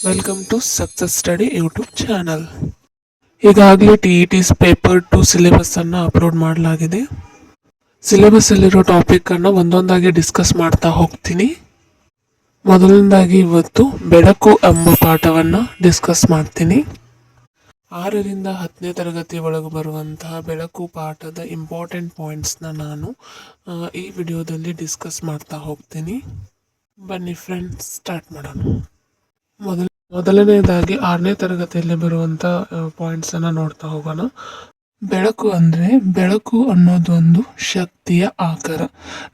Welcome to success study YouTube channel. ಈಗಾಗಲೇ TET's paper 2 syllabus ಅನ್ನು upload ಮಾಡಲಾಗಿದೆ. Syllabus ಅಲ್ಲಿರೋ ಟಾಪಿಕ್ ಅನ್ನು ಒಂದೊಂದಾಗಿ ಡಿಸ್ಕಸ್ ಮಾಡ್ತಾ ಹೋಗ್ತೀನಿ. ಮೊದಲನೇದಾಗಿ ಇವತ್ತು ಬೆಳಕು ಎಂಬ ಪಾಠವನ್ನು ಡಿಸ್ಕಸ್ ಮಾಡ್ತೀನಿ. 6ರಿಂದ 10ನೇ ತರಗತಿ ಒಳಗೆ ಬರುವಂತಹ ಬೆಳಕು ಪಾಠದ ಇಂಪಾರ್ಟೆಂಟ್ ಪಾಯಿಂಟ್ಸ್ನ ನಾನು ಈ ವಿಡಿಯೋದಲ್ಲಿ ಡಿಸ್ಕಸ್ ಮಾಡ್ತಾ ಹೋಗ್ತೀನಿ. ಬನ್ನಿ ಫ್ರೆಂಡ್ಸ್, ಸ್ಟಾರ್ಟ್ ಮಾಡೋಣ. ಮೊದಲನೇದಾಗಿ 6ನೇ ತರಗತಿಯಲ್ಲಿ ಬರುವಂತ ಪಾಯಿಂಟ್ಸ್ ಅನ್ನ ನೋಡ್ತಾ ಹೋಗೋಣ. ಬೆಳಕು ಅನ್ನೋದು ಒಂದು ಶಕ್ತಿಯ ಆಕಾರ.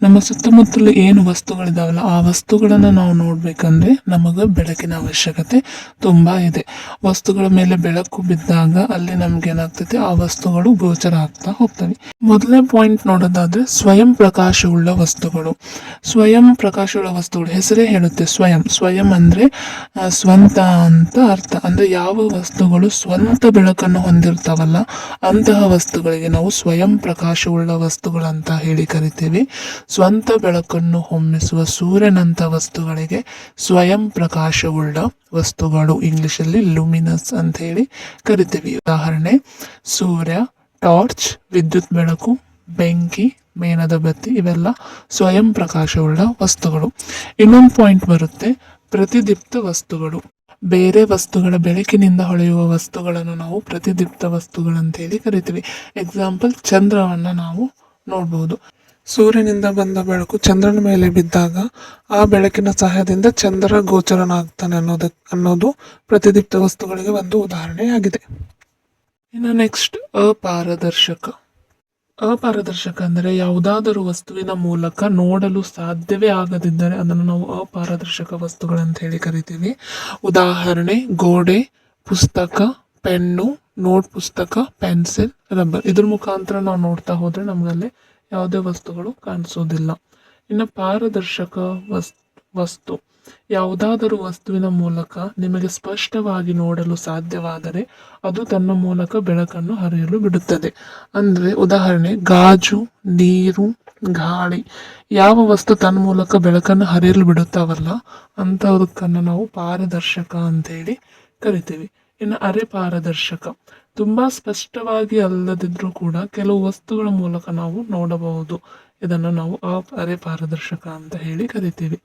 ನಮ್ಮ ಸುತ್ತಮುತ್ತಲು ಏನು ವಸ್ತುಗಳಿದಾವಲ್ಲ, ಆ ವಸ್ತುಗಳನ್ನ ನಾವು ನೋಡ್ಬೇಕಂದ್ರೆ ನಮಗ ಬೆಳಕಿನ ಅವಶ್ಯಕತೆ ತುಂಬಾ ಇದೆ. ವಸ್ತುಗಳ ಮೇಲೆ ಬೆಳಕು ಬಿದ್ದಾಗ ಅಲ್ಲಿ ನಮ್ಗೆ ಏನಾಗ್ತದೆ, ಆ ವಸ್ತುಗಳು ಗೋಚರ ಆಗ್ತಾ ಹೋಗ್ತವೆ. ಮೊದಲನೇ ಪಾಯಿಂಟ್ ನೋಡೋದಾದ್ರೆ ಸ್ವಯಂ ಪ್ರಕಾಶವುಳ್ಳ ವಸ್ತುಗಳು. ಸ್ವಯಂ ಪ್ರಕಾಶವುಳ್ಳ ವಸ್ತುಗಳು ಹೆಸರೇ ಹೇಳುತ್ತೆ ಸ್ವಯಂ. ಸ್ವಯಂ ಅಂದ್ರೆ ಸ್ವಂತ ಅಂತ ಅರ್ಥ. ಅಂದ್ರೆ ಯಾವ ವಸ್ತುಗಳು ಸ್ವಂತ ಬೆಳಕನ್ನು ಹೊಂದಿರ್ತಾವಲ್ಲ ಅಂತಹ ವಸ್ತುಗಳಿಗೆ ನಾವು ಸ್ವಯಂ ಪ್ರಕಾಶವುಳ್ಳ ವಸ್ತುಗಳಂತ ಹೇಳಿ ಕರಿತೀವಿ. ಸ್ವಂತ ಬೆಳಕನ್ನು ಹೊಮ್ಮಿಸುವ ಸೂರ್ಯನಂತ ವಸ್ತುಗಳಿಗೆ ಸ್ವಯಂ ಪ್ರಕಾಶವುಳ್ಳ ವಸ್ತುಗಳು, ಇಂಗ್ಲಿಷಲ್ಲಿ ಲುಮಿನಸ್ ಅಂತ ಹೇಳಿ ಕರಿತೀವಿ. ಉದಾಹರಣೆ ಸೂರ್ಯ, ಟಾರ್ಚ್, ವಿದ್ಯುತ್ ಬೆಳಕು, ಬೆಂಕಿ, ಮೇಣದ ಬತ್ತಿ, ಇವೆಲ್ಲ ಸ್ವಯಂ ಪ್ರಕಾಶವುಳ್ಳ ವಸ್ತುಗಳು. ಇನ್ನೊಂದು ಪಾಯಿಂಟ್ ಬರುತ್ತೆ ಪ್ರತಿದೀಪ್ತ ವಸ್ತುಗಳು. ಬೇರೆ ವಸ್ತುಗಳ ಬೆಳಕಿನಿಂದ ಹೊಳೆಯುವ ವಸ್ತುಗಳನ್ನು ನಾವು ಪ್ರತಿದೀಪ್ತ ವಸ್ತುಗಳಂತ ಹೇಳಿ ಕರಿತೀವಿ. ಎಕ್ಸಾಂಪಲ್, ಚಂದ್ರವನ್ನ ನಾವು ನೋಡಬಹುದು. ಸೂರ್ಯನಿಂದ ಬಂದ ಬೆಳಕು ಚಂದ್ರನ ಮೇಲೆ ಬಿದ್ದಾಗ ಆ ಬೆಳಕಿನ ಸಹಾಯದಿಂದ ಚಂದ್ರ ಗೋಚರನಾಗ್ತಾನೆ ಅನ್ನೋದು ಪ್ರತಿದೀಪ್ತ ವಸ್ತುಗಳಿಗೆ ಒಂದು ಉದಾಹರಣೆಯಾಗಿದೆ. ಇನ್ನು ನೆಕ್ಸ್ಟ್ ಅಪಾರದರ್ಶಕ. ಅಪಾರದರ್ಶಕ ಅಂದರೆ ಯಾವುದಾದರೂ ವಸ್ತುವಿನ ಮೂಲಕ ನೋಡಲು ಸಾಧ್ಯವೇ ಆಗದಿದ್ದರೆ ಅದನ್ನು ನಾವು ಅಪಾರದರ್ಶಕ ವಸ್ತುಗಳಂತ ಹೇಳಿ ಕರಿತೀವಿ. ಉದಾಹರಣೆ ಗೋಡೆ, ಪುಸ್ತಕ, ಪೆನ್ನು, ನೋಟ್ ಪುಸ್ತಕ, ಪೆನ್ಸಿಲ್, ರಬ್ಬರ್. ಇದ್ರ ಮುಖಾಂತರ ನಾವು ನೋಡ್ತಾ ಹೋದ್ರೆ ನಮ್ಗಲ್ಲಿ ಯಾವುದೇ ವಸ್ತುಗಳು ಕಾಣಿಸೋದಿಲ್ಲ. ಇನ್ನು ಪಾರದರ್ಶಕ ವಸ್ತು ಯಾವುದಾದರೂ ವಸ್ತುವಿನ ಮೂಲಕ ನಿಮಗೆ ಸ್ಪಷ್ಟವಾಗಿ ನೋಡಲು ಸಾಧ್ಯವಾದರೆ ಅದು ತನ್ನ ಮೂಲಕ ಬೆಳಕನ್ನು ಹರಿಯಲು ಬಿಡುತ್ತದೆ. ಅಂದ್ರೆ ಉದಾಹರಣೆ ಗಾಜು, ನೀರು, ಗಾಳಿ. ಯಾವ ವಸ್ತು ತನ್ನ ಮೂಲಕ ಬೆಳಕನ್ನು ಹರಿಯಲು ಬಿಡುತ್ತಾವಲ್ಲ ಅಂತದಕ್ಕನ್ನು ನಾವು ಪಾರದರ್ಶಕ ಅಂತ ಹೇಳಿ ಕರಿತೀವಿ. ಇನ್ನು ಅರೆ ಪಾರದರ್ಶಕ, ತುಂಬಾ ಸ್ಪಷ್ಟವಾಗಿ ಅಲ್ಲದಿದ್ರೂ ಕೂಡ ಕೆಲವು ವಸ್ತುಗಳ ಮೂಲಕ ನಾವು ನೋಡಬಹುದು. ಇದನ್ನು ನಾವು ಅರೆ ಪಾರದರ್ಶಕ ಅಂತ ಹೇಳಿ ಕರಿತೀವಿ.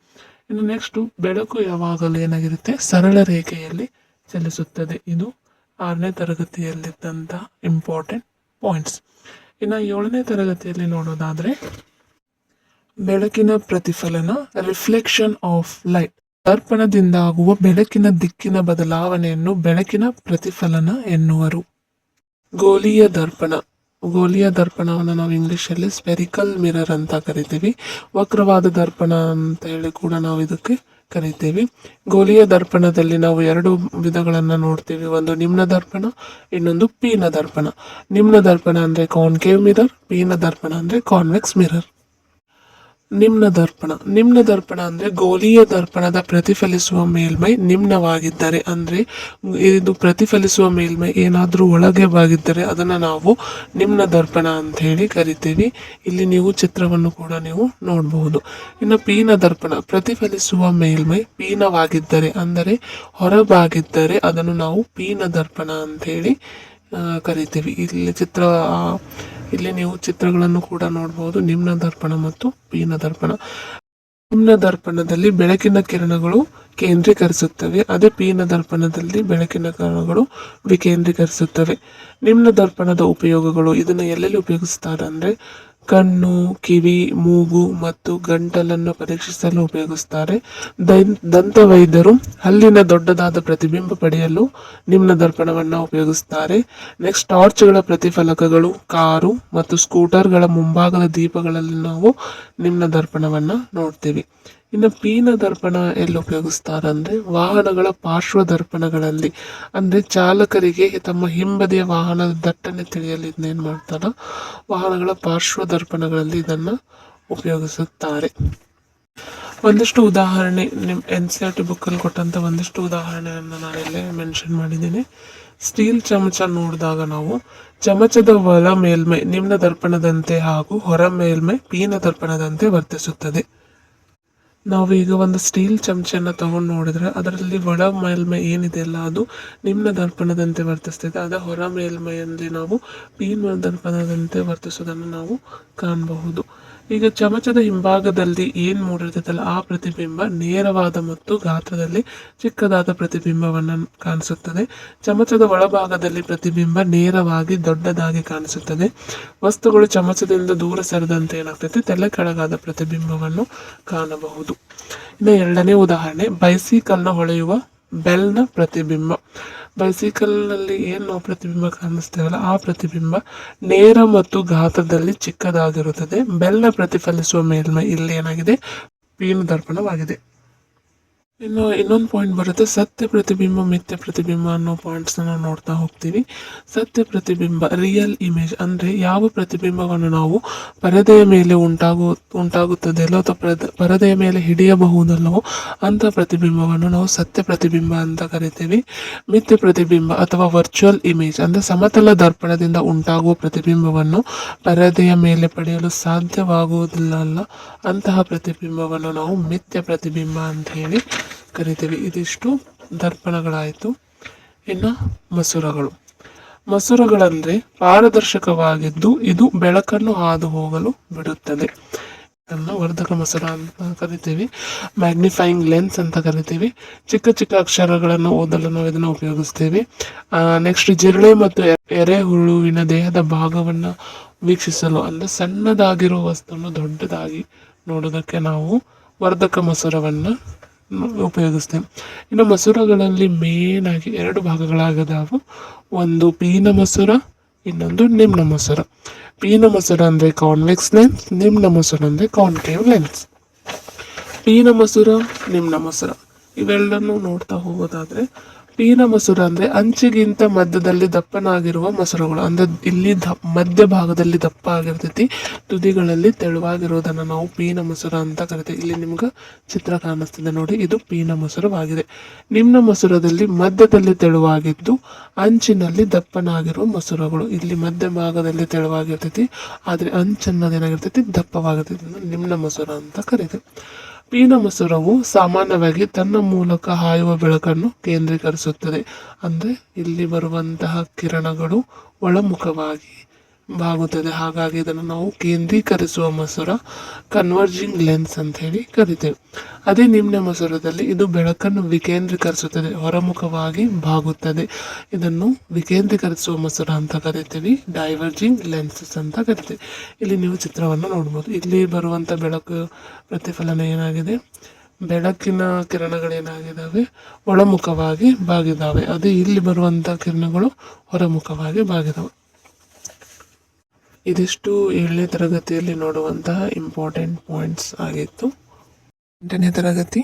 ಇನ್ನು ನೆಕ್ಸ್ಟ್, ಬೆಳಕು ಯಾವಾಗಲೂ ಏನಾಗಿರುತ್ತೆ, ಸರಳ ರೇಖೆಯಲ್ಲಿ ಚಲಿಸುತ್ತದೆ. ಇದು 6ನೇ ತರಗತಿಯಲ್ಲಿದ್ದಂಥ ಇಂಪಾರ್ಟೆಂಟ್ ಪಾಯಿಂಟ್ಸ್. ಇನ್ನು 7ನೇ ತರಗತಿಯಲ್ಲಿ ನೋಡೋದಾದ್ರೆ ಬೆಳಕಿನ ಪ್ರತಿಫಲನ, ರಿಫ್ಲೆಕ್ಷನ್ ಆಫ್ ಲೈಟ್. ದರ್ಪಣದಿಂದ ಆಗುವ ಬೆಳಕಿನ ದಿಕ್ಕಿನ ಬದಲಾವಣೆಯನ್ನು ಬೆಳಕಿನ ಪ್ರತಿಫಲನ ಎನ್ನುವರು. ಗೋಲೀಯ ದರ್ಪಣ. ಗೋಲೀಯ ದರ್ಪಣವನ್ನು ನಾವು ಇಂಗ್ಲಿಷಲ್ಲಿ ಸ್ಪೆರಿಕಲ್ ಮಿರರ್ ಅಂತ ಕರಿತೀವಿ. ವಕ್ರವಾದ ದರ್ಪಣ ಅಂತ ಹೇಳಿ ಕೂಡ ನಾವು ಇದಕ್ಕೆ ಕರಿತೀವಿ. ಗೋಲೀಯ ದರ್ಪಣದಲ್ಲಿ ನಾವು 2 ವಿಧಗಳನ್ನ ನೋಡ್ತೀವಿ. ಒಂದು ನಿಮ್ನ ದರ್ಪಣ, ಇನ್ನೊಂದು ಪೀನ ದರ್ಪಣ. ನಿಮ್ನ ದರ್ಪಣ ಅಂದ್ರೆ ಕಾನ್ಕೇವ್ ಮಿರರ್, ಪೀನ ದರ್ಪಣ ಅಂದ್ರೆ ಕಾನ್ವೆಕ್ಸ್ ಮಿರರ್. ನಿಮ್ನ ದರ್ಪಣ ಅಂದ್ರೆ ಗೋಲೀಯ ದರ್ಪಣದ ಪ್ರತಿಫಲಿಸುವ ಮೇಲ್ಮೈ ನಿಮ್ನವಾಗಿದ್ದರೆ, ಅಂದ್ರೆ ಇದು ಪ್ರತಿಫಲಿಸುವ ಮೇಲ್ಮೈ ಏನಾದ್ರೂ ಒಳಗೆ ಬಾಗಿದ್ದರೆ ಅದನ್ನ ನಾವು ನಿಮ್ನ ದರ್ಪಣ ಅಂತ ಹೇಳಿ ಕರಿತೀವಿ. ಇಲ್ಲಿ ನೀವು ಚಿತ್ರವನ್ನು ಕೂಡ ನೀವು ನೋಡಬಹುದು. ಇನ್ನು ಪೀನ ದರ್ಪಣ, ಪ್ರತಿಫಲಿಸುವ ಮೇಲ್ಮೈ ಪೀನವಾಗಿದ್ದರೆ ಅಂದರೆ ಹೊರಬಾಗಿದ್ದರೆ ಅದನ್ನು ನಾವು ಪೀನ ದರ್ಪಣ ಅಂತ ಹೇಳಿ ಕರಿತೀವಿ. ಇಲ್ಲಿ ನೀವು ಚಿತ್ರಗಳನ್ನು ಕೂಡ ನೋಡಬಹುದು, ನಿಮ್ನ ದರ್ಪಣ ಮತ್ತು ಪೀನ ದರ್ಪಣ. ನಿಮ್ನ ದರ್ಪಣದಲ್ಲಿ ಬೆಳಕಿನ ಕಿರಣಗಳು ಕೇಂದ್ರೀಕರಿಸುತ್ತವೆ, ಅದೇ ಪೀನ ದರ್ಪಣದಲ್ಲಿ ಬೆಳಕಿನ ಕಿರಣಗಳು ವಿಕೇಂದ್ರೀಕರಿಸುತ್ತವೆ. ನಿಮ್ನ ದರ್ಪಣದ ಉಪಯೋಗಗಳು, ಇದನ್ನು ಎಲ್ಲೆಲ್ಲಿ ಉಪಯೋಗಿಸ್ತಾರೆ ಅಂದ್ರೆ ಕಣ್ಣು, ಕಿವಿ, ಮೂಗು ಮತ್ತು ಗಂಟಲನ್ನು ಪರೀಕ್ಷಿಸಲು ಉಪಯೋಗಿಸ್ತಾರೆ. ದಂತ ವೈದ್ಯರು ಹಲ್ಲಿನ ದೊಡ್ಡದಾದ ಪ್ರತಿಬಿಂಬ ಪಡೆಯಲು ನಿಮ್ನ ದರ್ಪಣವನ್ನ ಉಪಯೋಗಿಸ್ತಾರೆ. ನೆಕ್ಸ್ಟ್, ಟಾರ್ಚ್ಗಳ ಪ್ರತಿಫಲಕಗಳು, ಕಾರು ಮತ್ತು ಸ್ಕೂಟರ್ಗಳ ಮುಂಭಾಗದ ದೀಪಗಳಲ್ಲಿ ನಾವು ನಿಮ್ನ ದರ್ಪಣವನ್ನ ನೋಡ್ತೀವಿ. ಇನ್ನು ಪೀನ ದರ್ಪಣ ಎಲ್ಲಿ ಉಪಯೋಗಿಸ್ತಾರೆ ಅಂದ್ರೆ ವಾಹನಗಳ ಪಾರ್ಶ್ವ ದರ್ಪಣಗಳಲ್ಲಿ, ಅಂದ್ರೆ ಚಾಲಕರಿಗೆ ತಮ್ಮ ಹಿಂಬದಿಯ ವಾಹನದ ದಟ್ಟಣೆ ತಿಳಿಯಲು ಇದನ್ನೇನ್ ಮಾಡ್ತಾರ, ವಾಹನಗಳ ಪಾರ್ಶ್ವ ದರ್ಪಣಗಳಲ್ಲಿ ಇದನ್ನ ಉಪಯೋಗಿಸುತ್ತಾರೆ. ಒಂದಿಷ್ಟು ಉದಾಹರಣೆ ನಿಮ್ NCERT ಬುಕ್ ಅಲ್ಲಿ ಕೊಟ್ಟಂತ ಒಂದಿಷ್ಟು ಉದಾಹರಣೆಯನ್ನು ನಾನಿಲ್ಲೇ ಮೆನ್ಷನ್ ಮಾಡಿದ್ದೀನಿ. ಸ್ಟೀಲ್ ಚಮಚ ನೋಡಿದಾಗ ನಾವು ಚಮಚದ ಒಳ ಮೇಲ್ಮೈ ನಿಮ್ನ ದರ್ಪಣದಂತೆ ಹಾಗೂ ಹೊರ ಮೇಲ್ಮೈ ಪೀನ ದರ್ಪಣದಂತೆ ವರ್ತಿಸುತ್ತದೆ. ನಾವು ಈಗ ಒಂದು ಸ್ಟೀಲ್ ಚಮಚನ ತಗೊಂಡು ನೋಡಿದ್ರೆ ಅದರಲ್ಲಿ ಒಳ ಮೇಲ್ಮೈ ಏನಿದೆ ಅಲ್ಲ ಅದು ನಿಮ್ನ ದರ್ಪಣದಂತೆ ವರ್ತಿಸ್ತಿದೆ. ಅದ ಹೊರ ಮೇಲ್ಮೈಯಲ್ಲಿ ನಾವು ಪೀನ ದರ್ಪಣದಂತೆ ವರ್ತಿಸೋದನ್ನು ನಾವು ಕಾಣಬಹುದು. ಈಗ ಚಮಚದ ಹಿಂಭಾಗದಲ್ಲಿ ಏನ್ ಮೂಡಿರ್ತದಲ್ಲ ಆ ಪ್ರತಿಬಿಂಬ ನೇರವಾದ ಮತ್ತು ಗಾತ್ರದಲ್ಲಿ ಚಿಕ್ಕದಾದ ಪ್ರತಿಬಿಂಬವನ್ನು ಕಾಣಿಸುತ್ತದೆ. ಚಮಚದ ಒಳಭಾಗದಲ್ಲಿ ಪ್ರತಿಬಿಂಬ ನೇರವಾಗಿ ದೊಡ್ಡದಾಗಿ ಕಾಣಿಸುತ್ತದೆ. ವಸ್ತುಗಳು ಚಮಚದಿಂದ ದೂರ ಸರಿದಂತೆ ಏನಾಗ್ತೈತೆ ತಲೆ ಕೆಳಗಾದ ಪ್ರತಿಬಿಂಬವನ್ನು ಕಾಣಬಹುದು. ಇನ್ನು ಎರಡನೇ ಉದಾಹರಣೆ, ಬೈಸಿಕಲ್ನ ಹೊಳೆಯುವ ಬೆಲ್ನ ಪ್ರತಿಬಿಂಬ. ಬೈಸಿಕಲ್ ನಲ್ಲಿ ಏನು ನಾವು ಪ್ರತಿಬಿಂಬ ಕಾಣಿಸ್ತೇವಲ್ಲ ಆ ಪ್ರತಿಬಿಂಬ ನೇರ ಮತ್ತು ಗಾತ್ರದಲ್ಲಿ ಚಿಕ್ಕದಾಗಿರುತ್ತದೆ. ಬೆಲ್ನ ಪ್ರತಿಫಲಿಸುವ ಮೇಲ್ಮೈ ಇಲ್ಲಿ ಏನಾಗಿದೆ ಪೀನು ದರ್ಪಣವಾಗಿದೆ. ಇನ್ನು ಇನ್ನೊಂದು ಪಾಯಿಂಟ್ ಬರುತ್ತೆ, ಸತ್ಯ ಪ್ರತಿಬಿಂಬ ಮಿಥ್ಯ ಪ್ರತಿಬಿಂಬ ಅನ್ನೋ ಪಾಯಿಂಟ್ಸ್ ನಾವು ನೋಡ್ತಾ ಹೋಗ್ತೀವಿ. ಸತ್ಯ ಪ್ರತಿಬಿಂಬ ರಿಯಲ್ ಇಮೇಜ್ ಅಂದ್ರೆ ಯಾವ ಪ್ರತಿಬಿಂಬವನ್ನು ನಾವು ಪರದೆಯ ಮೇಲೆ ಉಂಟಾಗುತ್ತದೆ ಅಲ್ಲೋ ಅಥವಾ ಪರದೆಯ ಮೇಲೆ ಹಿಡಿಯಬಹುದಲ್ಲವೋ ಅಂತ ಪ್ರತಿಬಿಂಬವನ್ನು ನಾವು ಸತ್ಯ ಪ್ರತಿಬಿಂಬ ಅಂತ ಕರಿತೀವಿ. ಮಿಥ್ಯ ಪ್ರತಿಬಿಂಬ ಅಥವಾ ವರ್ಚುವಲ್ ಇಮೇಜ್ ಅಂದ್ರೆ ಸಮತಲ ದರ್ಪಣದಿಂದ ಉಂಟಾಗುವ ಪ್ರತಿಬಿಂಬವನ್ನು ಪರದೆಯ ಮೇಲೆ ಪಡೆಯಲು ಸಾಧ್ಯವಾಗುವುದಿಲ್ಲ ಅಲ್ಲ ಅಂತಹ ಪ್ರತಿಬಿಂಬವನ್ನು ನಾವು ಮಿಥ್ಯ ಪ್ರತಿಬಿಂಬ ಅಂತ ಹೇಳಿ ಕರಿತೀವಿ. ಇದಿಷ್ಟು ದರ್ಪಣಗಳಾಯಿತು. ಇನ್ನು ಮಸೂರಗಳಂದ್ರೆ ಪಾರದರ್ಶಕವಾಗಿದ್ದು ಇದು ಬೆಳಕನ್ನು ಹಾದು ಹೋಗಲು ಬಿಡುತ್ತದೆ. ವರ್ಧಕ ಮಸೂರ ಅಂತ ಕರಿತೀವಿ. ಮ್ಯಾಗ್ನಿಫೈಯಿಂಗ್ ಲೆನ್ಸ್ ಅಂತ ಕರಿತೀವಿ. ಚಿಕ್ಕ ಚಿಕ್ಕ ಅಕ್ಷರಗಳನ್ನು ಓದಲು ನಾವು ಇದನ್ನು ಉಪಯೋಗಿಸ್ತೀವಿ. ನೆಕ್ಸ್ಟ್ ಜಿರಳೆ ಮತ್ತು ಎರೆಹುಳುವಿನ ದೇಹದ ಭಾಗವನ್ನು ವೀಕ್ಷಿಸಲು ಅಂದ್ರೆ ಸಣ್ಣದಾಗಿರುವ ವಸ್ತುವನ್ನು ದೊಡ್ಡದಾಗಿ ನೋಡೋದಕ್ಕೆ ನಾವು ವರ್ಧಕ ಮಸೂರವನ್ನು ಉಪಯೋಗಿಸ್ತೇವೆ. ಇನ್ನು ಮಸೂರಗಳಲ್ಲಿ ಮೇನ್ ಆಗಿ ಎರಡು ಭಾಗಗಳಾಗದಾವು. ಒಂದು ಪೀನ ಮಸೂರ, ಇನ್ನೊಂದು ನಿಮ್ನ ಮಸೂರ. ಪೀನ ಮಸೂರ ಅಂದ್ರೆ ಕಾನ್ವೆಕ್ಸ್ ಲೆನ್ಸ್, ನಿಮ್ನ ಮಸೂರ ಅಂದ್ರೆ ಕಾನ್ಕೇವ್ ಲೆನ್ಸ್. ಪೀನ ಮಸೂರ, ನಿಮ್ನ ಮಸೂರ ಇವೆಲ್ಲನೂ ನೋಡ್ತಾ ಹೋಗೋದಾದ್ರೆ, ಪೀನ ಮಸೂರ ಅಂದ್ರೆ ಅಂಚಿಗಿಂತ ಮಧ್ಯದಲ್ಲಿ ದಪ್ಪನಾಗಿರುವ ಮಸೂರಗಳು. ಅಂದ್ರೆ ಇಲ್ಲಿ ಮಧ್ಯ ಭಾಗದಲ್ಲಿ ದಪ್ಪ ಆಗಿರ್ತೈತಿ, ತುದಿಗಳಲ್ಲಿ ತೆಳುವಾಗಿರೋದನ್ನ ನಾವು ಪೀನ ಮಸೂರ ಅಂತ ಕರಿತೀವಿ. ಇಲ್ಲಿ ನಿಮ್ಗೆ ಚಿತ್ರ ಕಾಣಿಸ್ತಿದೆ ನೋಡಿ, ಇದು ಪೀನ ಮಸೂರವಾಗಿದೆ. ನಿಮ್ನ ಮಸೂರದಲ್ಲಿ ಮಧ್ಯದಲ್ಲಿ ತೆಳುವಾಗಿದ್ದು ಅಂಚಿನಲ್ಲಿ ದಪ್ಪನಾಗಿರುವ ಮಸೂರಗಳು. ಇಲ್ಲಿ ಮಧ್ಯ ಭಾಗದಲ್ಲಿ ತೆಳುವಾಗಿರ್ತೈತಿ, ಆದ್ರೆ ಅಂಚನ್ನೋದೇನಾಗಿರ್ತೈತಿ ದಪ್ಪವಾಗಿರ್ತೈತಿ, ನಿಮ್ನ ಮಸೂರ ಅಂತ ಕರಿತೀವಿ. ಪೀನ ಮಸೂರವು ಸಾಮಾನ್ಯವಾಗಿ ತನ್ನ ಮೂಲಕ ಹಾಯುವ ಬೆಳಕನ್ನು ಕೇಂದ್ರೀಕರಿಸುತ್ತದೆ. ಅಂದ್ರೆ ಇಲ್ಲಿ ಬರುವಂತಹ ಕಿರಣಗಳು ಒಳಮುಖವಾಗಿ ಬಾಗುತ್ತದೆ. ಹಾಗಾಗಿ ಇದನ್ನು ನಾವು ಕೇಂದ್ರೀಕರಿಸುವ ಮಸೂರ, ಕನ್ವರ್ಜಿಂಗ್ ಲೆನ್ಸ್ ಅಂತ ಹೇಳಿ ಕರಿತೇವೆ. ಅದೇ ನಿಮ್ನ ಮಸೂರದಲ್ಲಿ ಇದು ಬೆಳಕನ್ನು ವಿಕೇಂದ್ರೀಕರಿಸುತ್ತದೆ, ಹೊರಮುಖವಾಗಿ ಬಾಗುತ್ತದೆ. ಇದನ್ನು ವಿಕೇಂದ್ರೀಕರಿಸುವ ಮಸೂರ ಅಂತ ಕರಿತೀವಿ, ಡೈವರ್ಜಿಂಗ್ ಲೆನ್ಸಸ್ ಅಂತ ಕರಿತೀವಿ. ಇಲ್ಲಿ ನೀವು ಚಿತ್ರವನ್ನು ನೋಡ್ಬೋದು. ಇಲ್ಲಿ ಬರುವಂತ ಬೆಳಕು ಪ್ರತಿಫಲನ ಏನಾಗಿದೆ, ಬೆಳಕಿನ ಕಿರಣಗಳೇನಾಗಿದ್ದಾವೆ ಒಳಮುಖವಾಗಿ ಬಾಗಿದ್ದಾವೆ. ಅದೇ ಇಲ್ಲಿ ಬರುವಂತ ಕಿರಣಗಳು ಹೊರಮುಖವಾಗಿ ಬಾಗಿದಾವೆ. ಇದಿಷ್ಟು 7ನೇ ತರಗತಿಯಲ್ಲಿ ನೋಡುವಂತಹ ಇಂಪಾರ್ಟೆಂಟ್ ಪಾಯಿಂಟ್ಸ್ ಆಗಿತ್ತು. 8ನೇ ತರಗತಿ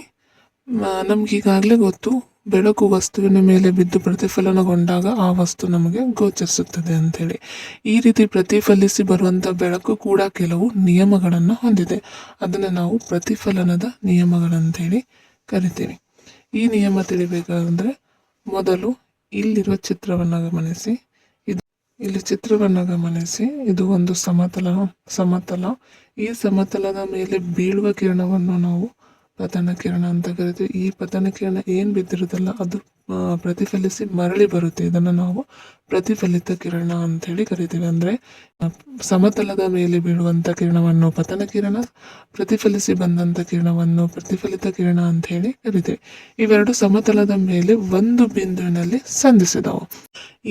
ನಮ್ಗೀಗಾಗಲೇ ಗೊತ್ತು, ಬೆಳಕು ವಸ್ತುವಿನ ಮೇಲೆ ಬಿದ್ದು ಪ್ರತಿಫಲನಗೊಂಡಾಗ ಆ ವಸ್ತು ನಮಗೆ ಗೋಚರಿಸುತ್ತದೆ ಅಂತೇಳಿ. ಈ ರೀತಿ ಪ್ರತಿಫಲಿಸಿ ಬರುವಂಥ ಬೆಳಕು ಕೂಡ ಕೆಲವು ನಿಯಮಗಳನ್ನು ಹೊಂದಿದೆ. ಅದನ್ನು ನಾವು ಪ್ರತಿಫಲನದ ನಿಯಮಗಳಂತೇಳಿ ಕರಿತೀವಿ. ಈ ನಿಯಮ ತಿಳಿಬೇಕಾದ್ರೆ ಮೊದಲು ಇಲ್ಲಿರುವ ಚಿತ್ರವನ್ನು ಗಮನಿಸಿ. ಇಲ್ಲಿ ಚಿತ್ರವನ್ನು ಗಮನಿಸಿ, ಇದು ಒಂದು ಸಮತಲ. ಈ ಸಮತಲದ ಮೇಲೆ ಬೀಳುವ ಕಿರಣವನ್ನು ನಾವು ಪತನ ಕಿರಣ ಅಂತ ಕರಿತೀವಿ. ಈ ಪತನ ಕಿರಣ ಏನ್ ಬಿದ್ದಿರುತ್ತಲ್ಲ ಅದು ಪ್ರತಿಫಲಿಸಿ ಮರಳಿ ಬರುತ್ತೆ. ಇದನ್ನು ನಾವು ಪ್ರತಿಫಲಿತ ಕಿರಣ ಅಂತ ಹೇಳಿ ಕರಿತೀವಿ. ಅಂದ್ರೆ ಸಮತಲದ ಮೇಲೆ ಬೀಳುವಂತ ಕಿರಣವನ್ನು ಪತನ ಕಿರಣ, ಪ್ರತಿಫಲಿಸಿ ಬಂದಂತ ಕಿರಣವನ್ನು ಪ್ರತಿಫಲಿತ ಕಿರಣ ಅಂತ ಹೇಳಿ ಕರಿತೀವಿ. ಇವೆರಡು ಸಮತಲದ ಮೇಲೆ ಒಂದು ಬಿಂದುವಿನಲ್ಲಿ ಸಂಧಿಸಿದವು.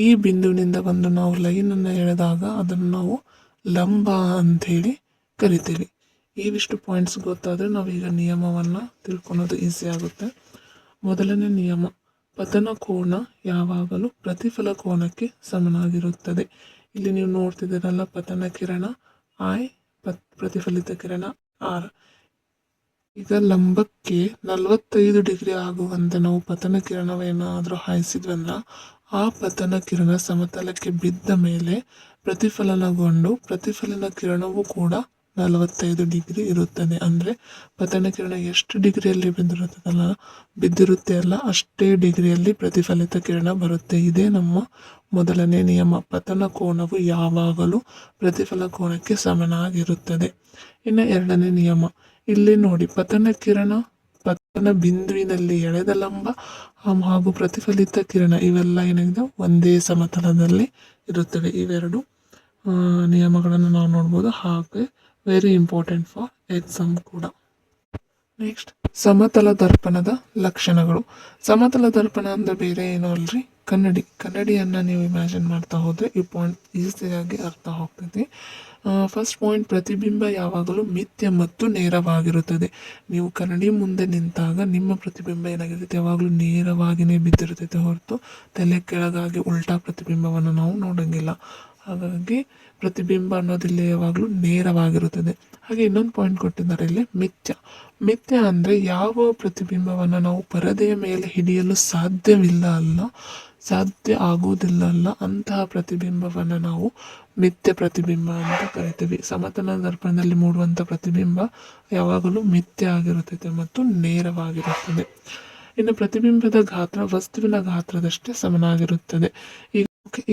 ಈ ಬಿಂದುವಿನಿಂದ ಒಂದು ನಾವು ಲೈನ್ ಅನ್ನು ಎಳೆದಾಗ ಅದನ್ನು ನಾವು ಲಂಬ ಅಂತ ಹೇಳಿ ಕರಿತೀವಿ. ಇವಿಷ್ಟು ಪಾಯಿಂಟ್ಸ್ ಗೊತ್ತಾದ್ರೆ ನಾವೀಗ ನಿಯಮವನ್ನ ತಿಳ್ಕೊಳೋದು ಈಸಿ ಆಗುತ್ತೆ. ಮೊದಲನೇ ನಿಯಮ, ಪತನ ಕೋನ ಯಾವಾಗಲೂ ಪ್ರತಿಫಲ ಕೋನಕ್ಕೆ ಸಮನಾಗಿರುತ್ತದೆ. ಇಲ್ಲಿ ನೀವು ನೋಡ್ತಿದ್ದೀರಲ್ಲ, ಪತನ ಕಿರಣ I, ಪ್ರತಿಫಲಿತ ಕಿರಣ R. ಈಗ ಲಂಬಕ್ಕೆ 45 ಡಿಗ್ರಿ ಆಗುವಂತೆ ನಾವು ಪತನ ಕಿರಣವೇನಾದ್ರೂ ಹಾಯಿಸಿದ್ವಂದ್ರ ಆ ಪತನ ಕಿರಣ ಸಮತಲಕ್ಕೆ ಬಿದ್ದ ಮೇಲೆ ಪ್ರತಿಫಲನಗೊಂಡು ಪ್ರತಿಫಲನ ಕಿರಣವೂ ಕೂಡ 45 ಡಿಗ್ರಿ ಇರುತ್ತದೆ. ಅಂದ್ರೆ ಪತನ ಕಿರಣ ಎಷ್ಟು ಡಿಗ್ರಿಯಲ್ಲಿ ಬಿದ್ದಿರುತ್ತೆ ಅಲ್ಲ ಅಷ್ಟೇ ಡಿಗ್ರಿಯಲ್ಲಿ ಪ್ರತಿಫಲಿತ ಕಿರಣ ಬರುತ್ತೆ. ಇದೇ ನಮ್ಮ ಮೊದಲನೇ ನಿಯಮ, ಪತನ ಕೋನವು ಯಾವಾಗಲೂ ಪ್ರತಿಫಲ ಕೋನಕ್ಕೆ ಸಮನಾಗಿರುತ್ತದೆ. ಇನ್ನು ಎರಡನೇ ನಿಯಮ, ಇಲ್ಲಿ ನೋಡಿ ಪತನ ಕಿರಣ, ಪತನ ಬಿಂದುವಿನಲ್ಲಿ ಎಳೆದ ಲಂಬ ಹಾಗೂ ಪ್ರತಿಫಲಿತ ಕಿರಣ ಇವೆಲ್ಲ ಏನಾಗಿದೆ ಒಂದೇ ಸಮತಲದಲ್ಲಿ ಇರುತ್ತವೆ. ಇವೆರಡು ನಿಯಮಗಳನ್ನು ನಾವು ನೋಡ್ಬೋದು. ಹಾಗೆ ವೆರಿ ಇಂಪಾರ್ಟೆಂಟ್ ಫಾರ್ ಎಕ್ಸಾಮ್ ಕೂಡ. ನೆಕ್ಸ್ಟ್, ಸಮತಲ ದರ್ಪಣದ ಲಕ್ಷಣಗಳು. ಸಮತಲ ದರ್ಪಣ ಅಂದ್ರೆ ಬೇರೆ ಏನೋ ಅಲ್ರಿ, ಕನ್ನಡಿಯನ್ನು ನೀವು ಇಮ್ಯಾಜಿನ್ ಮಾಡ್ತಾ ಹೋದರೆ ಈ ಪಾಯಿಂಟ್ ಈಸಿಯಾಗಿ ಅರ್ಥ ಹೋಗ್ತದೆ. ಫಸ್ಟ್ ಪಾಯಿಂಟ್, ಪ್ರತಿಬಿಂಬ ಯಾವಾಗಲೂ ಮಿಥ್ಯ ಮತ್ತು ನೇರವಾಗಿರುತ್ತದೆ. ನೀವು ಕನ್ನಡಿ ಮುಂದೆ ನಿಂತಾಗ ನಿಮ್ಮ ಪ್ರತಿಬಿಂಬ ಏನಾಗಿರುತ್ತೆ, ಯಾವಾಗಲೂ ನೇರವಾಗಿಯೇ ಬಿದ್ದಿರುತ್ತದೆ ಹೊರತು ತಲೆ ಕೆಳಗಾಗಿ ಉಲ್ಟಾ ಪ್ರತಿಬಿಂಬವನ್ನು ನಾವು ನೋಡೋಂಗಿಲ್ಲ. ಹಾಗಾಗಿ ಪ್ರತಿಬಿಂಬ ಅನ್ನೋದಿಲ್ಲ ಯಾವಾಗಲೂ ನೇರವಾಗಿರುತ್ತದೆ. ಹಾಗೆ ಇನ್ನೊಂದು ಪಾಯಿಂಟ್ ಕೊಟ್ಟಿದ್ದಾರೆ ಇಲ್ಲಿ, ಮಿಥ್ಯ ಅಂದರೆ ಯಾವ ಪ್ರತಿಬಿಂಬವನ್ನು ನಾವು ಪರದೆಯ ಮೇಲೆ ಹಿಡಿಯಲು ಸಾಧ್ಯ ಆಗುವುದಿಲ್ಲ ಅಲ್ಲ, ಅಂತಹ ಪ್ರತಿಬಿಂಬವನ್ನು ನಾವು ಮಿಥ್ಯ ಪ್ರತಿಬಿಂಬ ಅಂತ ಕರಿತೀವಿ. ಸಮತಲ ದರ್ಪಣದಲ್ಲಿ ಮೂಡುವಂಥ ಪ್ರತಿಬಿಂಬ ಯಾವಾಗಲೂ ಮಿಥ್ಯ ಆಗಿರುತ್ತದೆ ಮತ್ತು ನೇರವಾಗಿರುತ್ತದೆ. ಇನ್ನು ಪ್ರತಿಬಿಂಬದ ಗಾತ್ರ ವಸ್ತುವಿನ ಗಾತ್ರದಷ್ಟೇ ಸಮನಾಗಿರುತ್ತದೆ.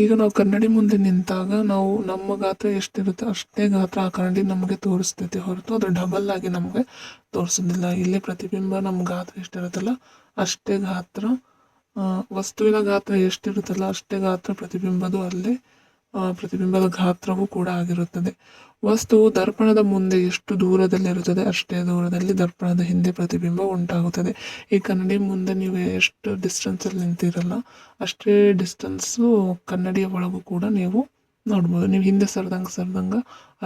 ಈಗ ನಾವು ಕನ್ನಡಿ ಮುಂದೆ ನಿಂತಾಗ ನಾವು ನಮ್ಮ ಗಾತ್ರ ಎಷ್ಟಿರುತ್ತೆ ಅಷ್ಟೇ ಗಾತ್ರ ಆ ಕನ್ನಡಿ ನಮಗೆ ತೋರಿಸ್ತೈತೆ ಹೊರತು ಅದು ಡಬಲ್ ಆಗಿ ನಮಗೆ ತೋರಿಸೋದಿಲ್ಲ. ಇಲ್ಲೇ ಪ್ರತಿಬಿಂಬ ನಮ್ಮ ಗಾತ್ರ ಎಷ್ಟಿರುತ್ತಲ್ಲ ಅಷ್ಟೇ ಗಾತ್ರ, ವಸ್ತುವಿನ ಗಾತ್ರ ಎಷ್ಟಿರುತ್ತಲ್ಲ ಅಷ್ಟೇ ಗಾತ್ರ ಪ್ರತಿಬಿಂಬದ ಗಾತ್ರವೂ ಕೂಡ ಆಗಿರುತ್ತದೆ. ವಸ್ತುವು ದರ್ಪಣದ ಮುಂದೆ ಎಷ್ಟು ದೂರದಲ್ಲಿರುತ್ತದೆ ಅಷ್ಟೇ ದೂರದಲ್ಲಿ ದರ್ಪಣದ ಹಿಂದೆ ಪ್ರತಿಬಿಂಬ ಉಂಟಾಗುತ್ತದೆ. ಈ ಕನ್ನಡಿ ಮುಂದೆ ನೀವು ಎಷ್ಟು ಡಿಸ್ಟೆನ್ಸಲ್ಲಿ ನಿಂತಿರಲ್ಲ ಅಷ್ಟೇ ಡಿಸ್ಟೆನ್ಸು ಕನ್ನಡಿಯ ಒಳಗೂ ಕೂಡ ನೀವು ನೋಡ್ಬೋದು. ನೀವು ಹಿಂದೆ ಸರ್ದಂಗ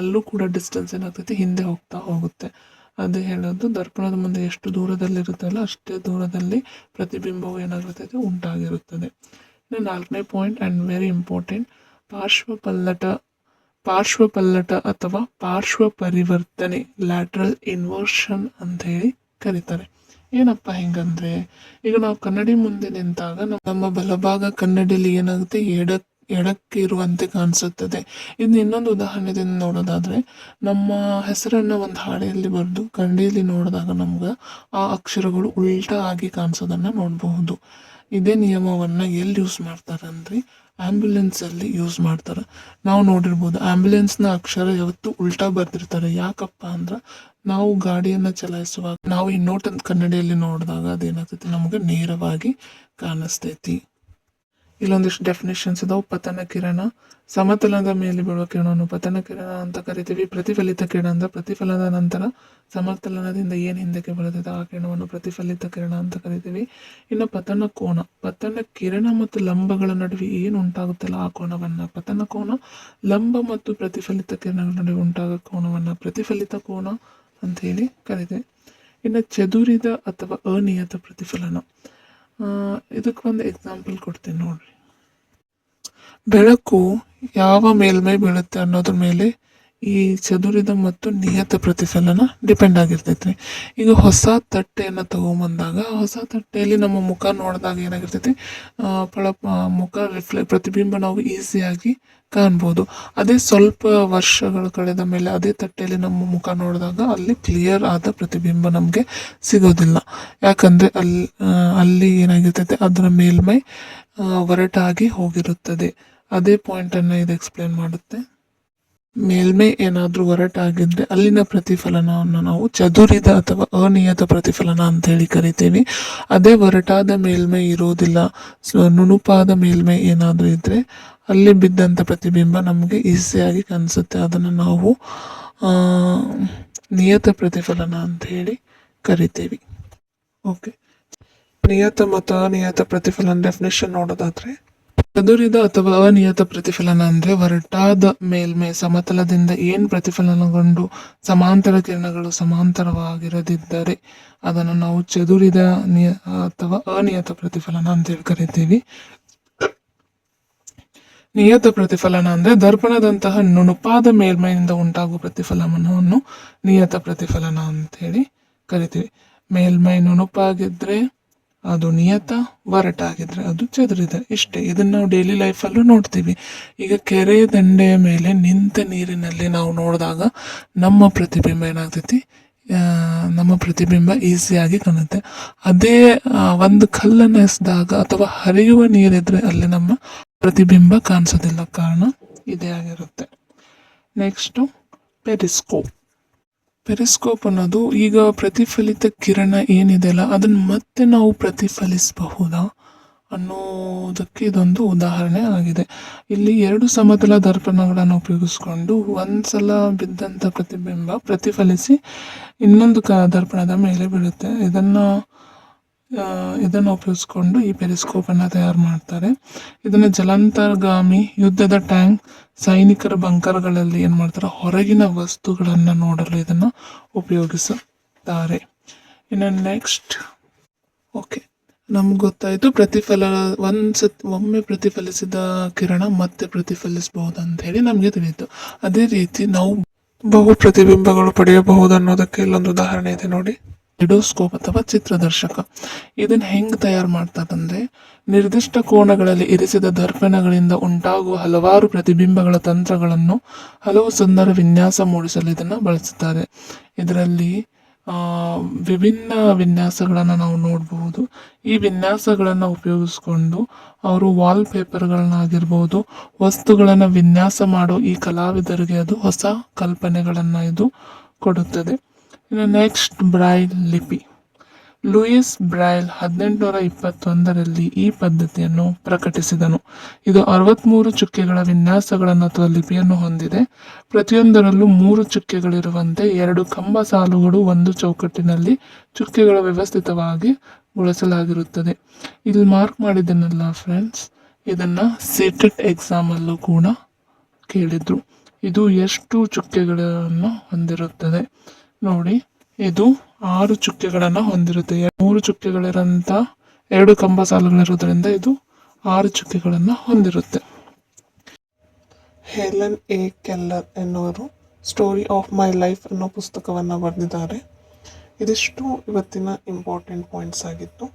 ಅಲ್ಲೂ ಕೂಡ ಡಿಸ್ಟೆನ್ಸ್ ಏನಾಗ್ತೈತಿ, ಹಿಂದೆ ಹೋಗ್ತಾ ಹೋಗುತ್ತೆ. ಅದೇ ಹೇಳೋದು, ದರ್ಪಣದ ಮುಂದೆ ಎಷ್ಟು ದೂರದಲ್ಲಿರುತ್ತಲ್ಲ ಅಷ್ಟೇ ದೂರದಲ್ಲಿ ಪ್ರತಿಬಿಂಬವು ಏನಾಗಿರ್ತೈತೆ ಉಂಟಾಗಿರುತ್ತದೆ. ಇನ್ನು 4ನೇ ಪಾಯಿಂಟ್ ಆ್ಯಂಡ್ ವೆರಿ ಇಂಪಾರ್ಟೆಂಟ್, ಪಾರ್ಶ್ವ ಪಲ್ಲಟ ಅಥವಾ ಪಾರ್ಶ್ವ ಪರಿವರ್ತನೆ, ಲ್ಯಾಟ್ರಲ್ ಇನ್ವರ್ಷನ್ ಅಂತ ಹೇಳಿ ಕರೀತಾರೆ. ಏನಪ್ಪ ಹೆಂಗಂದ್ರೆ, ಈಗ ನಾವು ಕನ್ನಡಿ ಮುಂದೆ ನಿಂತಾಗ ನಮ್ಮ ಬಲಭಾಗ ಕನ್ನಡಿಯಲ್ಲಿ ಏನಾಗುತ್ತೆ ಎಡಕ್ಕೆ ಇರುವಂತೆ ಕಾಣಿಸುತ್ತದೆ. ಇನ್ನು ಇನ್ನೊಂದು ಉದಾಹರಣೆದಿಂದ ನೋಡೋದಾದ್ರೆ, ನಮ್ಮ ಹೆಸರನ್ನ ಒಂದು ಹಾಳೆಯಲ್ಲಿ ಬರೆದು ಕನ್ನಡಿಯಲ್ಲಿ ನೋಡಿದಾಗ ನಮ್ಗೆ ಆ ಅಕ್ಷರಗಳು ಉಲ್ಟಾ ಆಗಿ ಕಾಣಿಸೋದನ್ನ ನೋಡಬಹುದು. ಇದೇ ನಿಯಮವನ್ನ ಎಲ್ಲಿ ಯೂಸ್ ಮಾಡ್ತಾರಂದ್ರೆ ಆಂಬ್ಯುಲೆನ್ಸಲ್ಲಿ ಯೂಸ್ ಮಾಡ್ತಾರೆ. ನಾವು ನೋಡಿರ್ಬೋದು ಆಂಬ್ಯುಲೆನ್ಸ್ನ ಅಕ್ಷರ ಯಾವತ್ತೂ ಉಲ್ಟಾ ಬರ್ದಿರ್ತಾರೆ. ಯಾಕಪ್ಪ ಅಂದ್ರೆ ನಾವು ಗಾಡಿಯನ್ನು ಚಲಾಯಿಸುವಾಗ ನಾವು ಇನ್ನೋಟದ ಕನ್ನಡಿಯಲ್ಲಿ ನೋಡಿದಾಗ ಅದೇನಾಗ್ತೈತಿ ನಮಗೆ ನೇರವಾಗಿ ಕಾಣಿಸ್ತೈತಿ. ಇಲ್ಲೊಂದಿಷ್ಟು ಡೆಫಿನೇಷನ್ಸ್ ಇದಾವೆ. ಪತನ ಕಿರಣ, ಸಮತಲದ ಮೇಲೆ ಬೀಳುವ ಕಿರಣವನ್ನು ಪತನ ಕಿರಣ ಅಂತ ಕರಿತೀವಿ. ಪ್ರತಿಫಲಿತ ಕಿರಣ ಅಂದ್ರೆ ಪ್ರತಿಫಲದ ನಂತರ ಸಮತಲನದಿಂದ ಏನು ಹಿಂದಕ್ಕೆ ಬರುತ್ತದೆ ಆ ಕಿರಣವನ್ನು ಪ್ರತಿಫಲಿತ ಕಿರಣ ಅಂತ ಕರಿತೀವಿ. ಇನ್ನು ಪತನ ಕೋನ, ಪತನ ಕಿರಣ ಮತ್ತು ಲಂಬಗಳ ನಡುವೆ ಏನು ಉಂಟಾಗುತ್ತಲ್ಲ ಆ ಕೋನವನ್ನ ಪತನ ಕೋನ, ಲಂಬ ಮತ್ತು ಪ್ರತಿಫಲಿತ ಕಿರಣಗಳ ನಡುವೆ ಉಂಟಾಗೋ ಕೋನವನ್ನ ಪ್ರತಿಫಲಿತ ಕೋನ ಅಂತ ಹೇಳಿ ಕರಿತೀವಿ. ಇನ್ನು ಚದುರಿದ ಅಥವಾ ಅನಿಯತ ಪ್ರತಿಫಲನ, ಇದಕ್ಕೆ ಒಂದು ಎಕ್ಸಾಂಪಲ್ ಕೊಡ್ತೀನಿ ನೋಡ್ರಿ. ಬೆಳಕು ಯಾವ ಮೇಲ್ಮೈ ಬೀಳುತ್ತೆ ಅನ್ನೋದ್ರ ಮೇಲೆ ಈ ಚದುರಿದ ಮತ್ತು ನಿಯತ ಪ್ರತಿಫಲನ ಡಿಪೆಂಡ್ ಆಗಿರ್ತೈತ್ರಿ. ಈಗ ಹೊಸ ತಟ್ಟೆಯನ್ನು ತಗೊಂಬಂದಾಗ ಹೊಸ ತಟ್ಟೆಯಲ್ಲಿ ನಮ್ಮ ಮುಖ ನೋಡಿದಾಗ ಏನಾಗಿರ್ತೈತಿ, ಪ್ರತಿಬಿಂಬ ನಾವು ಈಸಿಯಾಗಿ ಕಾಣ್ಬೋದು. ಅದೇ ಸ್ವಲ್ಪ ವರ್ಷಗಳು ಕಳೆದ ಮೇಲೆ ಅದೇ ತಟ್ಟೆಯಲ್ಲಿ ನಮ್ಮ ಮುಖ ನೋಡಿದಾಗ ಅಲ್ಲಿ ಕ್ಲಿಯರ್ ಆದ ಪ್ರತಿಬಿಂಬ ನಮಗೆ ಸಿಗೋದಿಲ್ಲ. ಯಾಕಂದರೆ ಅಲ್ಲಿ ಏನಾಗಿರ್ತೈತೆ ಅದರ ಮೇಲ್ಮೈ ಒರಟಾಗಿ ಹೋಗಿರುತ್ತದೆ. ಅದೇ ಪಾಯಿಂಟನ್ನು ಇದು ಎಕ್ಸ್ಪ್ಲೇನ್ ಮಾಡುತ್ತೆ. ಮೇಲ್ಮೈ ಏನಾದರೂ ಒರಟಾಗಿದ್ದರೆ ಅಲ್ಲಿನ ಪ್ರತಿಫಲನವನ್ನು ನಾವು ಚದುರಿದ ಅಥವಾ ಅನಿಯತ ಪ್ರತಿಫಲನ ಅಂತ ಹೇಳಿ ಕರಿತೀವಿ. ಅದೇ ಒರಟಾದ ಮೇಲ್ಮೈ ಇರೋದಿಲ್ಲ, ನುಣುಪಾದ ಮೇಲ್ಮೈ ಏನಾದರೂ ಇದ್ದರೆ ಅಲ್ಲಿ ಬಿದ್ದಂಥ ಪ್ರತಿಬಿಂಬ ನಮಗೆ ಈಸಿಯಾಗಿ ಕಾಣಿಸುತ್ತೆ. ಅದನ್ನು ನಾವು ನಿಯತ ಪ್ರತಿಫಲನ ಅಂತ ಹೇಳಿ ಕರಿತೀವಿ. ಓಕೆ, ನಿಯತ ಮತ್ತು ಅನಿಯತ ಪ್ರತಿಫಲನ ಡೆಫಿನೇಷನ್ ನೋಡೋದಾದ್ರೆ, ಚದುರಿದ ಅಥವಾ ಅನಿಯತ ಪ್ರತಿಫಲನ ಅಂದ್ರೆ ಒರಟಾದ ಮೇಲ್ಮೈ ಸಮತಲದಿಂದ ಏನು ಪ್ರತಿಫಲನಗೊಂಡು ಸಮಾಂತರ ಕಿರಣಗಳು ಸಮಾಂತರವಾಗಿರದಿದ್ದರೆ ಅದನ್ನು ನಾವು ಚದುರಿದ ಅಥವಾ ಅನಿಯತ ಪ್ರತಿಫಲನ ಅಂತ ಹೇಳಿ ಕರಿತೀವಿ. ನಿಯತ ಪ್ರತಿಫಲನ ಅಂದ್ರೆ ದರ್ಪಣದಂತಹ ನುಣುಪಾದ ಮೇಲ್ಮೈಯಿಂದ ಉಂಟಾಗುವ ಪ್ರತಿಫಲನವನ್ನು ನಿಯತ ಪ್ರತಿಫಲನ ಅಂತ ಹೇಳಿ ಕರಿತೀವಿ. ಮೇಲ್ಮೈ ನುಣುಪಾಗಿದ್ರೆ ಅದು ನಿಯತ, ಒರಟಾಗಿದ್ರೆ ಅದು ಚದುರಿದ. ಇಷ್ಟೇ, ಇದನ್ನು ನಾವು ಡೈಲಿ ಲೈಫಲ್ಲೂ ನೋಡ್ತೀವಿ. ಈಗ ಕೆರೆ ದಂಡೆಯ ಮೇಲೆ ನಿಂತ ನೀರಿನಲ್ಲಿ ನಾವು ನೋಡಿದಾಗ ನಮ್ಮ ಪ್ರತಿಬಿಂಬ ಏನಾಗ್ತೈತಿ, ನಮ್ಮ ಪ್ರತಿಬಿಂಬ ಈಸಿಯಾಗಿ ಕಾಣುತ್ತೆ. ಅದೇ ಒಂದು ಕಲ್ಲನ್ನು ಎಸೆದಾಗ ಅಥವಾ ಹರಿಯುವ ನೀರಿದ್ರೆ ಅಲ್ಲಿ ನಮ್ಮ ಪ್ರತಿಬಿಂಬ ಕಾಣಿಸೋದಿಲ್ಲ. ಕಾರಣ ಇದೇ ಆಗಿರುತ್ತೆ. Next periscope. ಪೆರಿಸ್ಕೋಪ್ ಅನ್ನೋದು ಈಗ ಪ್ರತಿಫಲಿತ ಕಿರಣ ಏನಿದೆಯಲ್ಲ ಅದನ್ನು ಮತ್ತೆ ನಾವು ಪ್ರತಿಫಲಿಸಬಹುದಾ ಅನ್ನೋದಕ್ಕೆ ಇದೊಂದು ಉದಾಹರಣೆ ಆಗಿದೆ. ಇಲ್ಲಿ ಎರಡು ಸಮತಲ ದರ್ಪಣಗಳನ್ನು ಉಪಯೋಗಿಸ್ಕೊಂಡು ಒಂದ್ಸಲ ಬಿದ್ದಂಥ ಪ್ರತಿಬಿಂಬ ಪ್ರತಿಫಲಿಸಿ ಇನ್ನೊಂದು ದರ್ಪಣದ ಮೇಲೆ ಬೀಳುತ್ತೆ. ಇದನ್ನು ಉಪಯೋಗಿಸ್ಕೊಂಡು ಈ ಪೆರಿಸ್ಕೋಪ್ ಅನ್ನ ತಯಾರು ಮಾಡ್ತಾರೆ. ಇದನ್ನ ಜಲಾಂತರ್ಗಾಮಿ ಯುದ್ಧದ ಟ್ಯಾಂಕ್, ಸೈನಿಕರ ಬಂಕರ್ಗಳಲ್ಲಿ ಏನ್ ಮಾಡ್ತಾರೆ, ಹೊರಗಿನ ವಸ್ತುಗಳನ್ನ ನೋಡಲು ಇದನ್ನ ಉಪಯೋಗಿಸುತ್ತಾರೆ. ಇನ್ನು ನೆಕ್ಸ್ಟ್, ಓಕೆ, ನಮ್ಗೆ ಗೊತ್ತಾಯ್ತು ಒಮ್ಮೆ ಪ್ರತಿಫಲಿಸಿದ ಕಿರಣ ಮತ್ತೆ ಪ್ರತಿಫಲಿಸಬಹುದು ಅಂತ ಹೇಳಿ ನಮ್ಗೆ ತಿಳಿಯಿತು. ಅದೇ ರೀತಿ ನಾವು ಬಹು ಪ್ರತಿಬಿಂಬಗಳು ಪಡೆಯಬಹುದು ಅನ್ನೋದಕ್ಕೆ ಇಲ್ಲೊಂದು ಉದಾಹರಣೆ ಇದೆ ನೋಡಿ. ಲಿಡೋಸ್ಕೋಪ್ ಅಥವಾ ಚಿತ್ರದರ್ಶಕ. ಇದನ್ನ ಹೆಂಗ್ ತಯಾರು ಮಾಡ್ತಾರಂದ್ರೆ, ನಿರ್ದಿಷ್ಟ ಕೋನಗಳಲ್ಲಿ ಇರಿಸಿದ ದರ್ಪಣಗಳಿಂದ ಉಂಟಾಗುವ ಹಲವಾರು ಪ್ರತಿಬಿಂಬಗಳ ತಂತ್ರಗಳನ್ನು ಹಲವು ಸುಂದರ ವಿನ್ಯಾಸ ಮೂಡಿಸಲು ಇದನ್ನ ಬಳಸುತ್ತಾರೆ. ಇದರಲ್ಲಿ ವಿಭಿನ್ನ ವಿನ್ಯಾಸಗಳನ್ನು ನಾವು ನೋಡಬಹುದು. ಈ ವಿನ್ಯಾಸಗಳನ್ನು ಉಪಯೋಗಿಸ್ಕೊಂಡು ಅವರು ವಾಲ್ ಪೇಪರ್ಗಳನ್ನಾಗಿರ್ಬೋದು, ವಸ್ತುಗಳನ್ನು ವಿನ್ಯಾಸ ಮಾಡೋ ಈ ಕಲಾವಿದರಿಗೆ ಅದು ಹೊಸ ಕಲ್ಪನೆಗಳನ್ನು ಇದು ಕೊಡುತ್ತದೆ. ಇನ್ನು ನೆಕ್ಸ್ಟ್, ಬ್ರೈಲ್ ಲಿಪಿ. ಲೂಯಿಸ್ ಬ್ರೈಲ್ 1821ರಲ್ಲಿ ಈ ಪದ್ಧತಿಯನ್ನು ಪ್ರಕಟಿಸಿದನು. ಇದು 63 ಚುಕ್ಕೆಗಳ ವಿನ್ಯಾಸಗಳನ್ನು ಅಥವಾ ಲಿಪಿಯನ್ನು ಹೊಂದಿದೆ. ಪ್ರತಿಯೊಂದರಲ್ಲೂ 3 ಚುಕ್ಕೆಗಳಿರುವಂತೆ 2 ಕಂಬ ಸಾಲುಗಳು ಒಂದು ಚೌಕಟ್ಟಿನಲ್ಲಿ ಚುಕ್ಕೆಗಳ ವ್ಯವಸ್ಥಿತವಾಗಿ ಗೊಳಿಸಲಾಗಿರುತ್ತದೆ. ಇಲ್ಲಿ ಮಾರ್ಕ್ ಮಾಡಿದ್ದನಲ್ಲ ಫ್ರೆಂಡ್ಸ್, ಇದನ್ನ ಸೆಟೆಟ್ ಎಕ್ಸಾಮ್ ಅಲ್ಲೂ ಕೂಡ ಕೇಳಿದ್ರು. ಇದು ಎಷ್ಟು ಚುಕ್ಕೆಗಳನ್ನು ಹೊಂದಿರುತ್ತದೆ ನೋಡಿ. ಇದು 6 ಚುಕ್ಕೆಗಳನ್ನು ಹೊಂದಿರುತ್ತೆ. 3 ಚುಕ್ಕೆಗಳಿರಂತ 2 ಕಂಬ ಸಾಲುಗಳಿರೋದ್ರಿಂದ ಇದು 6 ಚುಕ್ಕೆಗಳನ್ನು ಹೊಂದಿರುತ್ತೆ. ಹೆಲೆನ್ ಎ ಕೆಲ್ಲರ್ ಎನ್ನುವರು ಸ್ಟೋರಿ ಆಫ್ ಮೈ ಲೈಫ್ ಅನ್ನೋ ಪುಸ್ತಕವನ್ನು ಬರೆದಿದ್ದಾರೆ. ಇದಿಷ್ಟು ಇವತ್ತಿನ ಇಂಪಾರ್ಟೆಂಟ್ ಪಾಯಿಂಟ್ಸ್ ಆಗಿತ್ತು.